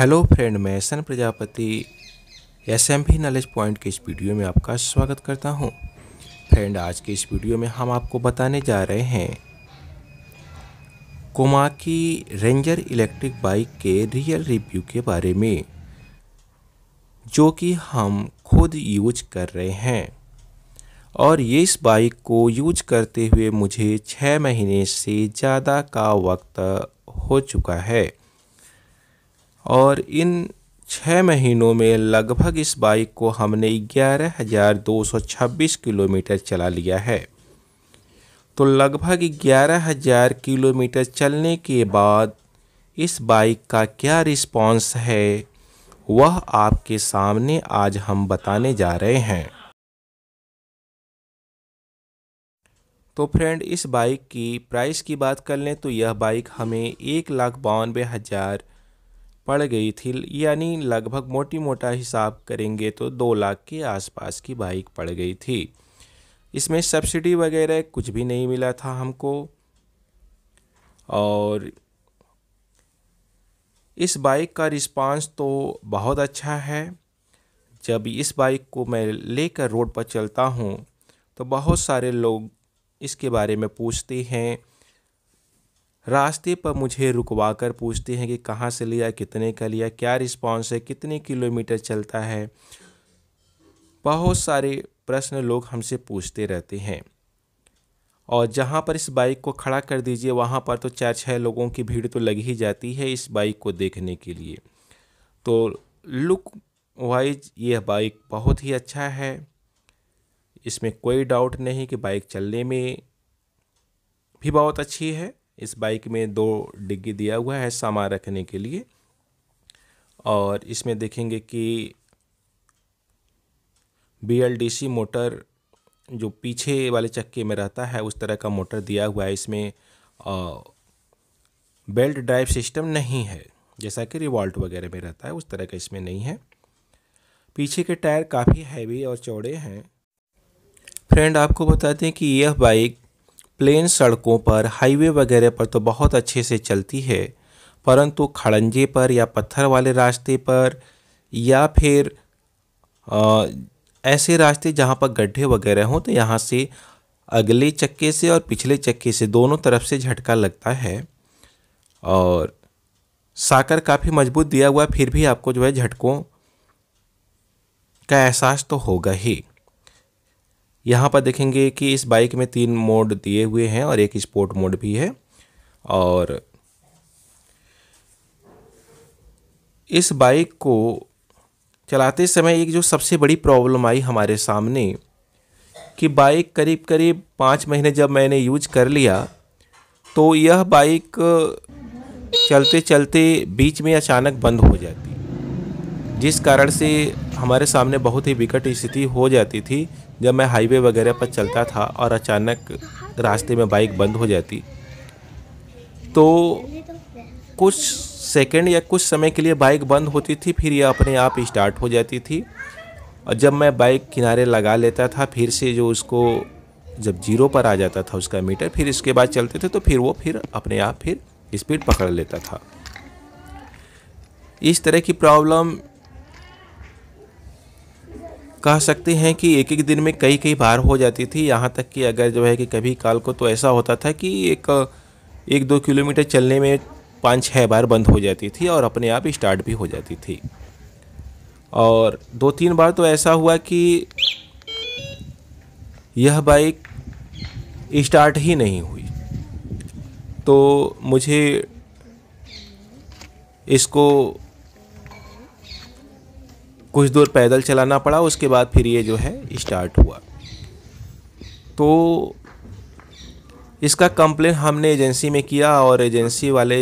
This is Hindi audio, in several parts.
हेलो फ्रेंड, मैं सन प्रजापति एसएमपी नॉलेज पॉइंट के इस वीडियो में आपका स्वागत करता हूं। फ्रेंड, आज के इस वीडियो में हम आपको बताने जा रहे हैं कोमाकी रेंजर इलेक्ट्रिक बाइक के रियल रिव्यू के बारे में, जो कि हम खुद यूज कर रहे हैं। और ये इस बाइक को यूज करते हुए मुझे 6 महीने से ज़्यादा का वक्त हो चुका है और इन 6 महीनों में लगभग इस बाइक को हमने 11,226 किलोमीटर चला लिया है। तो लगभग 11,000 किलोमीटर चलने के बाद इस बाइक का क्या रिस्पॉन्स है वह आपके सामने आज हम बताने जा रहे हैं। तो फ्रेंड, इस बाइक की प्राइस की बात कर लें तो यह बाइक हमें 1,92,000 पड़ गई थी, यानी लगभग मोटी मोटा हिसाब करेंगे तो 2 लाख के आसपास की बाइक पड़ गई थी। इसमें सब्सिडी वगैरह कुछ भी नहीं मिला था हमको। और इस बाइक का रिस्पांस तो बहुत अच्छा है। जब इस बाइक को मैं लेकर रोड पर चलता हूँ तो बहुत सारे लोग इसके बारे में पूछते हैं, रास्ते पर मुझे रुकवा कर पूछते हैं कि कहाँ से लिया, कितने का लिया, क्या रिस्पांस है, कितने किलोमीटर चलता है। बहुत सारे प्रश्न लोग हमसे पूछते रहते हैं। और जहाँ पर इस बाइक को खड़ा कर दीजिए वहाँ पर तो 4-6 लोगों की भीड़ तो लग ही जाती है इस बाइक को देखने के लिए। तो लुक वाइज यह बाइक बहुत ही अच्छा है, इसमें कोई डाउट नहीं कि बाइक चलने में भी बहुत अच्छी है। इस बाइक में 2 डिग्गी दिया हुआ है सामान रखने के लिए। और इसमें देखेंगे कि BLDC मोटर जो पीछे वाले चक्के में रहता है उस तरह का मोटर दिया हुआ है। इसमें बेल्ट ड्राइव सिस्टम नहीं है, जैसा कि रिवॉल्ट वगैरह में रहता है उस तरह का इसमें नहीं है। पीछे के टायर काफ़ी हैवी और चौड़े हैं। फ्रेंड, आपको बता दें कि यह बाइक प्लेन सड़कों पर, हाईवे वगैरह पर तो बहुत अच्छे से चलती है, परंतु खड़ंजे पर या पत्थर वाले रास्ते पर या फिर ऐसे रास्ते जहाँ पर गड्ढे वगैरह हों तो यहाँ से अगले चक्के से और पिछले चक्के से दोनों तरफ से झटका लगता है। और साकर काफ़ी मजबूत दिया हुआ, फिर भी आपको जो है झटकों का एहसास तो होगा ही। यहाँ पर देखेंगे कि इस बाइक में 3 मोड दिए हुए हैं और एक स्पोर्ट मोड भी है। और इस बाइक को चलाते समय एक जो सबसे बड़ी प्रॉब्लम आई हमारे सामने कि बाइक करीब करीब 5 महीने जब मैंने यूज कर लिया तो यह बाइक चलते चलते बीच में अचानक बंद हो जाती, जिस कारण से हमारे सामने बहुत ही विकट स्थिति हो जाती थी जब मैं हाईवे वगैरह पर चलता था और अचानक रास्ते में बाइक बंद हो जाती। तो कुछ सेकंड या कुछ समय के लिए बाइक बंद होती थी, फिर यह अपने आप स्टार्ट हो जाती थी। और जब मैं बाइक किनारे लगा लेता था, फिर से जो उसको जब 0 पर आ जाता था उसका मीटर, फिर इसके बाद चलते थे तो फिर वो अपने आप फिर स्पीड पकड़ लेता था। इस तरह की प्रॉब्लम कह सकते हैं कि एक एक दिन में कई बार हो जाती थी। यहाँ तक कि अगर जो है कि कभी काल को तो ऐसा होता था कि 1-2 किलोमीटर चलने में 5-6 बार बंद हो जाती थी और अपने आप स्टार्ट भी हो जाती थी। और 2-3 बार तो ऐसा हुआ कि यह बाइक स्टार्ट ही नहीं हुई, तो मुझे इसको कुछ दूर पैदल चलाना पड़ा। उसके बाद फिर ये जो है स्टार्ट हुआ। तो इसका कंप्लेन हमने एजेंसी में किया और एजेंसी वाले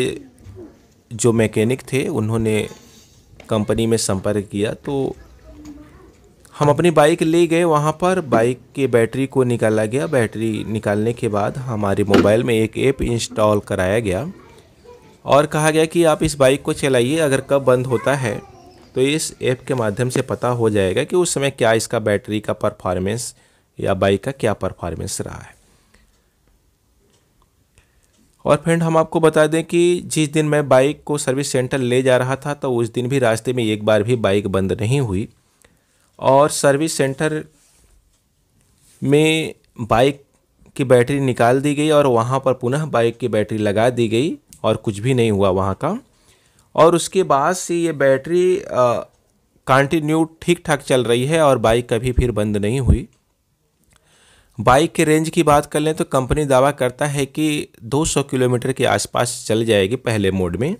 जो मैकेनिक थे उन्होंने कंपनी में संपर्क किया। तो हम अपनी बाइक ले गए वहाँ पर, बाइक के बैटरी को निकाला गया। बैटरी निकालने के बाद हमारे मोबाइल में एक ऐप इंस्टॉल कराया गया और कहा गया कि आप इस बाइक को चलाइए, अगर कब बंद होता है तो इस ऐप के माध्यम से पता हो जाएगा कि उस समय क्या इसका बैटरी का परफॉर्मेंस या बाइक का क्या परफॉर्मेंस रहा है। और फ्रेंड हम आपको बता दें कि जिस दिन मैं बाइक को सर्विस सेंटर ले जा रहा था तो उस दिन भी रास्ते में एक बार भी बाइक बंद नहीं हुई, और सर्विस सेंटर में बाइक की बैटरी निकाल दी गई और वहाँ पर पुनः बाइक की बैटरी लगा दी गई और कुछ भी नहीं हुआ वहाँ का। और उसके बाद से ये बैटरी कंटिन्यू ठीक ठाक चल रही है और बाइक कभी फिर बंद नहीं हुई। बाइक के रेंज की बात कर लें तो कंपनी दावा करता है कि 200 किलोमीटर के आसपास चल जाएगी पहले मोड में।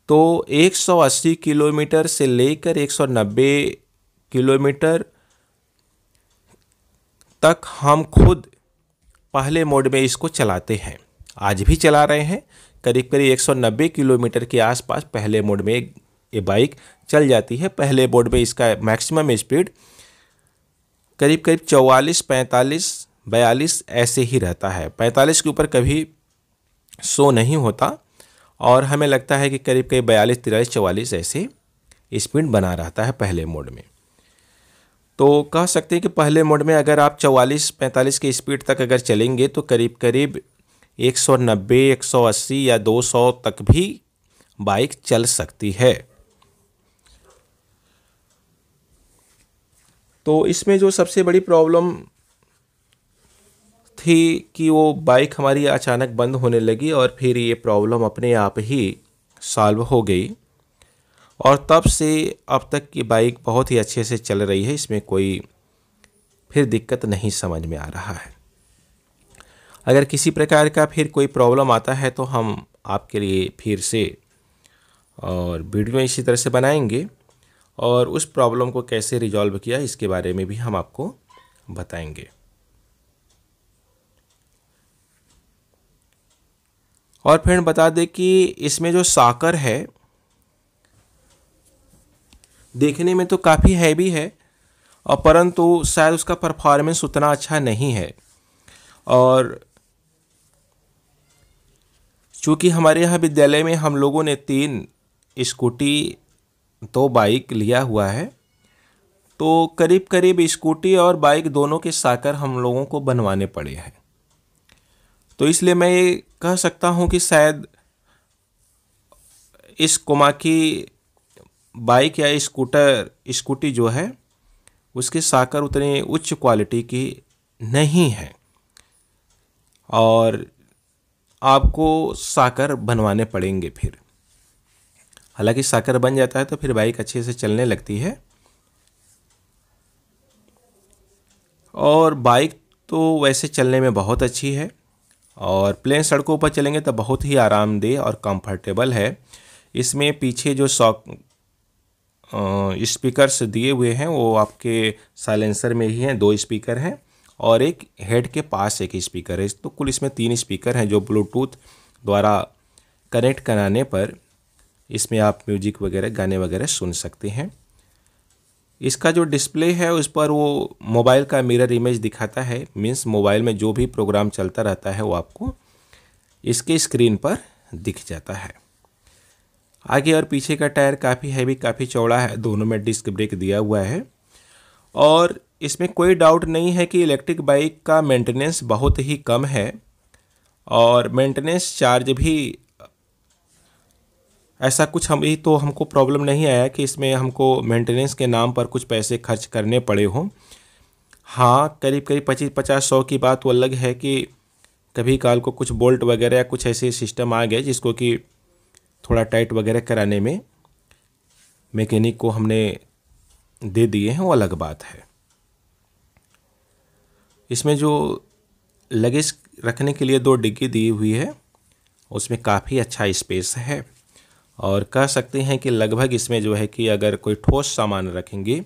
तो 180 किलोमीटर से लेकर 190 किलोमीटर तक हम खुद पहले मोड में इसको चलाते हैं, आज भी चला रहे हैं। करीब करीब 190 किलोमीटर के आसपास पहले मोड में ये बाइक चल जाती है। पहले मोड में इसका मैक्सिमम स्पीड करीब करीब 44, 45, 42 ऐसे ही रहता है। 45 के ऊपर कभी शो नहीं होता और हमें लगता है कि करीब करीब 42, 43, 44 ऐसे स्पीड बना रहता है पहले मोड में। तो कह सकते हैं कि पहले मोड में अगर आप 44, 45 की स्पीड तक अगर चलेंगे तो करीब करीब 190, 180 या 200 तक भी बाइक चल सकती है। तो इसमें जो सबसे बड़ी प्रॉब्लम थी कि वो बाइक हमारी अचानक बंद होने लगी और फिर ये प्रॉब्लम अपने आप ही सॉल्व हो गई और तब से अब तक की बाइक बहुत ही अच्छे से चल रही है। इसमें कोई फिर दिक्कत नहीं समझ में आ रहा है। अगर किसी प्रकार का फिर कोई प्रॉब्लम आता है तो हम आपके लिए फिर से और वीडियो इसी तरह से बनाएंगे और उस प्रॉब्लम को कैसे रिजॉल्व किया इसके बारे में भी हम आपको बताएंगे। और फिर बता दें कि इसमें जो सॉकर है देखने में तो काफ़ी हैवी है और परंतु शायद उसका परफॉर्मेंस उतना अच्छा नहीं है। और चूँकि हमारे यहाँ विद्यालय में हम लोगों ने 3 स्कूटी 2 बाइक लिया हुआ है, तो करीब करीब स्कूटी और बाइक दोनों के सॉकर हम लोगों को बनवाने पड़े हैं। तो इसलिए मैं ये कह सकता हूँ कि शायद इस कोमाकी बाइक या स्कूटी जो है उसके सॉकर उतने उच्च क्वालिटी की नहीं है और आपको सॉकर बनवाने पड़ेंगे फिर। हालांकि सॉकर बन जाता है तो फिर बाइक अच्छे से चलने लगती है और बाइक तो वैसे चलने में बहुत अच्छी है और प्लेन सड़कों पर चलेंगे तो बहुत ही आरामदेह और कंफर्टेबल है। इसमें पीछे जो स्पीकर्स दिए हुए हैं वो आपके साइलेंसर में ही हैं। 2 स्पीकर हैं और एक हेड के पास एक स्पीकर है। तो कुल इसमें 3 स्पीकर हैं जो ब्लूटूथ द्वारा कनेक्ट कराने पर इसमें आप म्यूजिक वगैरह गाने वगैरह सुन सकते हैं। इसका जो डिस्प्ले है उस पर वो मोबाइल का मिरर इमेज दिखाता है, मीन्स मोबाइल में जो भी प्रोग्राम चलता रहता है वो आपको इसके स्क्रीन पर दिख जाता है। आगे और पीछे का टायर काफ़ी हैवी, काफ़ी चौड़ा है, दोनों में डिस्क ब्रेक दिया हुआ है और इसमें कोई डाउट नहीं है कि इलेक्ट्रिक बाइक का मेंटेनेंस बहुत ही कम है और मेंटेनेंस चार्ज भी ऐसा कुछ हमको प्रॉब्लम नहीं आया कि इसमें हमको मेंटेनेंस के नाम पर कुछ पैसे खर्च करने पड़े हों। हाँ, करीब करीब 25-50-100 की बात तो अलग है कि कभी काल को कुछ बोल्ट वगैरह या कुछ ऐसे सिस्टम आ गए जिसको कि थोड़ा टाइट वगैरह कराने में मैकेनिक को हमने दे दिए हैं, वो अलग बात है। इसमें जो लगेज रखने के लिए 2 डिग्गी दी हुई है उसमें काफ़ी अच्छा स्पेस है और कह सकते हैं कि लगभग इसमें जो है कि अगर कोई ठोस सामान रखेंगे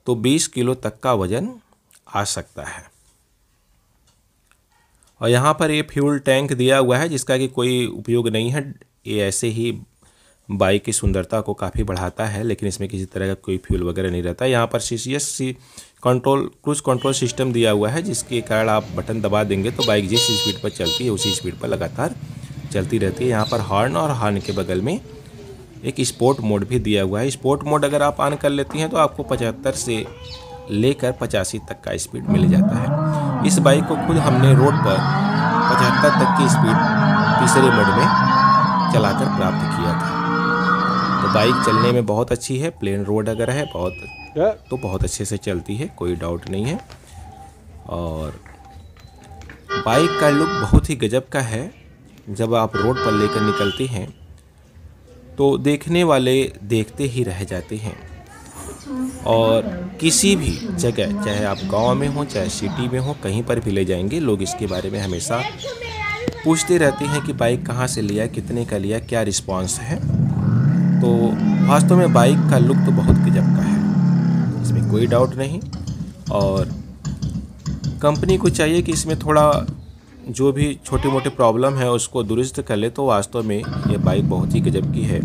तो 20 किलो तक का वज़न आ सकता है। और यहाँ पर ये फ्यूल टैंक दिया हुआ है जिसका कि कोई उपयोग नहीं है, ये ऐसे ही बाइक की सुंदरता को काफ़ी बढ़ाता है, लेकिन इसमें किसी तरह का कोई फ्यूल वगैरह नहीं रहता। यहाँ पर CCS क्रूज कंट्रोल सिस्टम दिया हुआ है जिसके कारण आप बटन दबा देंगे तो बाइक जिस स्पीड पर चलती है उसी स्पीड पर लगातार चलती रहती है। यहाँ पर हॉर्न और हॉर्न के बगल में एक स्पोर्ट मोड भी दिया हुआ है। स्पोर्ट मोड अगर आप ऑन कर लेती हैं तो आपको 75 से लेकर 85 तक का स्पीड मिल जाता है। इस बाइक को खुद हमने रोड पर 75 तक की स्पीड तीसरे मोड में चलाकर प्राप्त किया था। तो बाइक चलने में बहुत अच्छी है, प्लेन रोड अगर है बहुत अच्छे से चलती है, कोई डाउट नहीं है। और बाइक का लुक बहुत ही गजब का है। जब आप रोड पर लेकर निकलते हैं तो देखने वाले देखते ही रह जाते हैं। और किसी भी जगह, चाहे आप गांव में हो चाहे सिटी में हो, कहीं पर भी ले जाएंगे, लोग इसके बारे में हमेशा पूछते रहते हैं कि बाइक कहाँ से लिया, कितने का लिया, क्या रिस्पांस है। तो वास्तव में बाइक का लुक तो बहुत गजब का है, इसमें कोई डाउट नहीं। और कंपनी को चाहिए कि इसमें थोड़ा जो भी छोटे मोटे प्रॉब्लम है उसको दुरुस्त कर ले, तो वास्तव में ये बाइक बहुत ही गजब की है।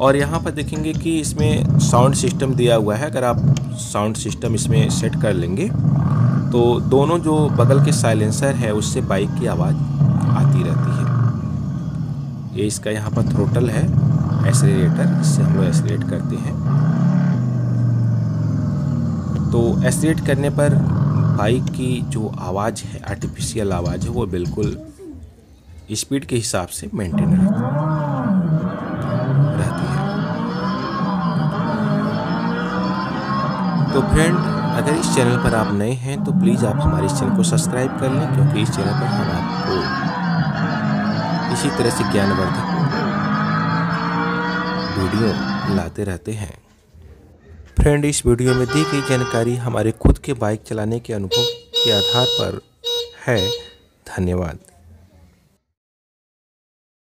और यहाँ पर देखेंगे कि इसमें साउंड सिस्टम दिया हुआ है। अगर आप साउंड सिस्टम इसमें सेट कर लेंगे तो दोनों जो बगल के साइलेंसर है उससे बाइक की आवाज़ आती रहती है। ये इसका यहाँ पर थ्रोटल है, एक्सीलरेटर, इससे हम लोग एक्सीलरेट करते हैं। तो एक्सीलरेट करने पर बाइक की जो आवाज़ है, आर्टिफिशियल आवाज़ है, वो बिल्कुल स्पीड के हिसाब से मेंटेन रहती है। तो फ्रेंड, अगर इस चैनल पर आप नए हैं तो प्लीज़ आप हमारे इस चैनल को सब्सक्राइब कर लें, क्योंकि इस चैनल पर हम आपको इसी तरह से ज्ञानवर्धक वीडियो लाते रहते हैं। फ्रेंड, इस वीडियो में दी गई जानकारी हमारे खुद के बाइक चलाने के अनुभव के आधार पर है। धन्यवाद।